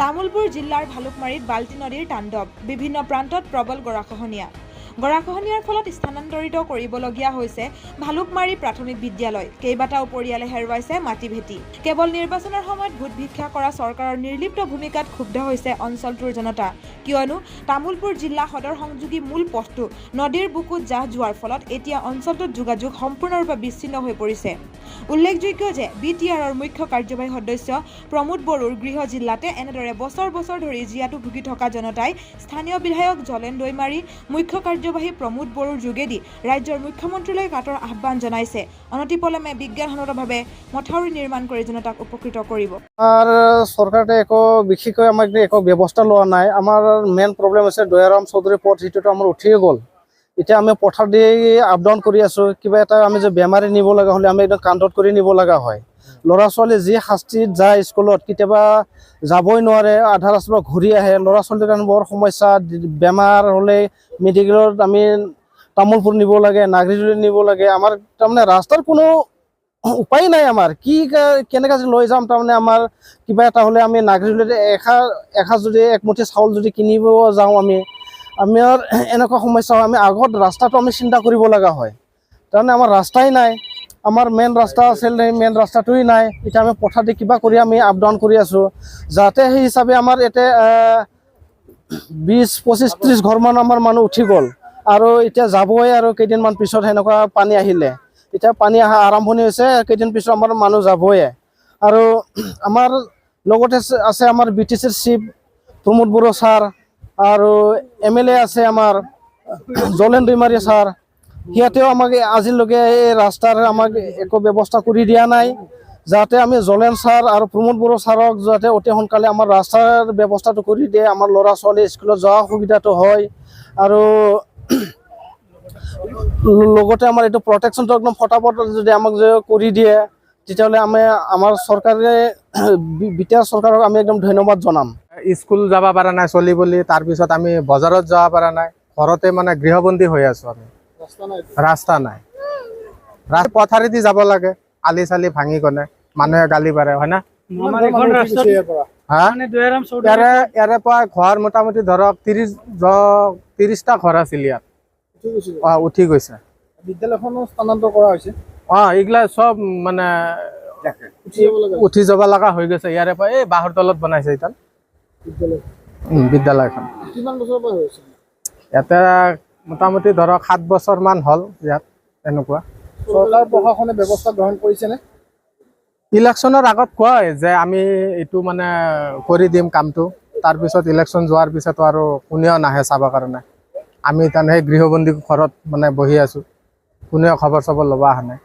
তামুলপুৰ জিলাৰ ভালুকমাৰীত বাল্টি নদীৰ তাণ্ডৱ বিভিন্ন প্ৰান্তত প্ৰবল গৰাখহনীয়া গৰাখহনীয়াৰ ফলত স্থানান্তৰিত কৰিবলগীয়া হৈছে ভালুকমাৰী প্ৰাথমিক বিদ্যালয় কেইবাটাও পৰিয়ালে হেৰুৱাইছে মাটি ভেটি কেৱল নিৰ্বাচনৰ সময়ত ভোট ভিক্ষা কৰা চৰকাৰৰ নিৰ্লিপ্ত ভূমিকাত ক্ষুব্ধ হৈছে অঞ্চলটোৰ জনতা কিয়নো তামুলপুৰ জিলা সদৰ সংযোগী মূল পথটো নদীৰ বুকুত জাহ যোৱাৰ ফলত এতিয়া অঞ্চলটোত যোগাযোগ সম্পূৰ্ণৰূপে বিচ্ছিন্ন হৈ পৰিছে উল্লেখযোগ্য যে বিটিআৰৰ মুখ্য কাৰ্যবাহী সদস্য প্ৰমোদ বড়োৰ গৃহ জিলাতে এনেদৰে বছৰ বছৰ ধৰি জীয়াতু ভুগি থকা জনতাই স্থানীয় বিধায়ক জলেন দৈমাৰী মুখ্য কাৰ্যবাহী প্ৰমোদ বড়োৰ যোগেদি ৰাজ্যৰ মুখ্যমন্ত্ৰীলৈ কাটৰ আহ্বান জনাইছে অনতিপলমে বিজ্ঞানসন্মতভাৱে মথাউৰি নিৰ্মাণ কৰি জনতাক উপকৃত কৰিব আৰ সৰকাৰে একো বিশেষকৈ আমাক একো ব্যৱস্থা লোৱা নাই আমাৰ মেইন প্ৰব্লেম আছে দয়াৰাম চৌধুৰী পথ যেটো আমাৰ উঠিয়ে গ'ল এতিয়া আমি পথাৰ দি আপ ডাউন কৰি আছো কিবা এটা আমি যে বেমাৰী নিব লগা হলে আমি একদম কান্ধত কৰি নিব লগা হয় ল'ৰা ছোৱালী যি শাস্তিত যায় স্কুলত কেতিয়াবা যাবই নোৱাৰে আধা ৰাস্তাৰ ঘূৰি আহে ল'ৰা ছোৱালীৰ কাৰণে বৰ সমস্যা বেমাৰ হ'লে মেডিকেলত আমি তামুলপুৰ নিব লাগে নাগৰিজুলি নিব লাগে আমাৰ তাৰমানে ৰাস্তাৰ কোনো উপায় নাই আমাৰ কি কেনেকৈ লৈ যাম তাৰমানে আমাৰ কিবা এটা হ'লে আমি নাগৰিজুলিত এসাঁজ যদি একমুঠি চাউল যদি কিনিব যাওঁ আমাৰ এনেকুৱা সমস্যা হয় আমি আগত ৰাস্তাটো আমি চিন্তা কৰিব লগা হয় তাৰমানে আমাৰ ৰাস্তাই নাই আমাৰ মেইন ৰাস্তা আছিল মেইন ৰাস্তাটোই নাই এতিয়া আমি পথাৰ দি কিবা কৰি আমি আপ ডাউন কৰি আছোঁ যাতে সেই হিচাপে আমাৰ ইয়াতে 20-25-30 ঘৰমান আমাৰ মানুহ উঠি গ'ল আৰু এতিয়া যাবই আৰু কেইদিনমান পিছত সেনেকুৱা পানী আহিলে এতিয়া পানী অহা আৰম্ভণি হৈছে কেইদিন পিছত আমাৰ মানুহ যাবই আৰু আমাৰ লগতে আছে আমাৰ বিটিচিৰ চিফ প্ৰমোদ বড়ো ছাৰ আৰু MLA আছে আমাৰ জলেন দৈমাৰী ছাৰ সিহঁতেও আমাক আজিলৈকে এই ৰাস্তাৰ আমাক একো ব্যৱস্থা কৰি দিয়া নাই যাতে আমি জলেন ছাৰ আৰু প্ৰমোদ বড়ো ছাৰক যাতে অতি সোনকালে আমাৰ ৰাস্তাৰ ব্যৱস্থাটো কৰি দিয়ে আমাৰ ল'ৰা ছোৱালী স্কুলত যোৱা সুবিধাটো হয় আৰু লগতে আমাৰ এইটো প্ৰটেকশ্যনটো একদম ফটাফট যদি আমাক যে কৰি দিয়ে তেতিয়াহ'লে আমাৰ চৰকাৰে বিটিআৰ চৰকাৰক আমি একদম ধন্যবাদ জনাম স্কুল যাব পৰা নাই চলি বুলি তাৰপিছত আমি বজাৰত যাব পৰা নাই ঘৰতে মানে গৃহবন্দী হৈ আছো আমি ৰাস্তা নাই পথাৰে দি যাব লাগে আলি চালি ভাঙি কনে মানুহে গালি পাৰে হয় না ইয়াৰে পৰা ঘৰ মোটামুটি ধৰক 30টা ঘৰ আছিল ইয়াত উঠি গৈছে বিদ্যালয়খনো স্থানান্তৰ কৰা হৈছে এইগিলা চব মানে উঠি যাব লগা হৈ গৈছে ইয়াৰে পৰা এই বাঁহৰ তলত বনাইছে এতিয়া বিদ্যালয়খন কিমান বছৰৰ পৰা হৈছে ইয়াতে মোটামুটি ধৰক 7 বছৰমান হ'ল ইয়াত এনেকুৱা চৰকাৰ প্ৰশাসনে ব্যৱস্থা গ্ৰহণ কৰিছেনে ইলেকশ্যনৰ আগত কয় যে আমি এইটো মানে কৰি দিম কামটো তাৰপিছত ইলেকশ্যন যোৱাৰ পিছতো আৰু কোনেও নাহে চাবৰ কাৰণে আমি তাৰমানে সেই গৃহবন্দী ঘৰত মানে বহি আছোঁ কোনেও খবৰ চবৰ ল'ব অহা নাই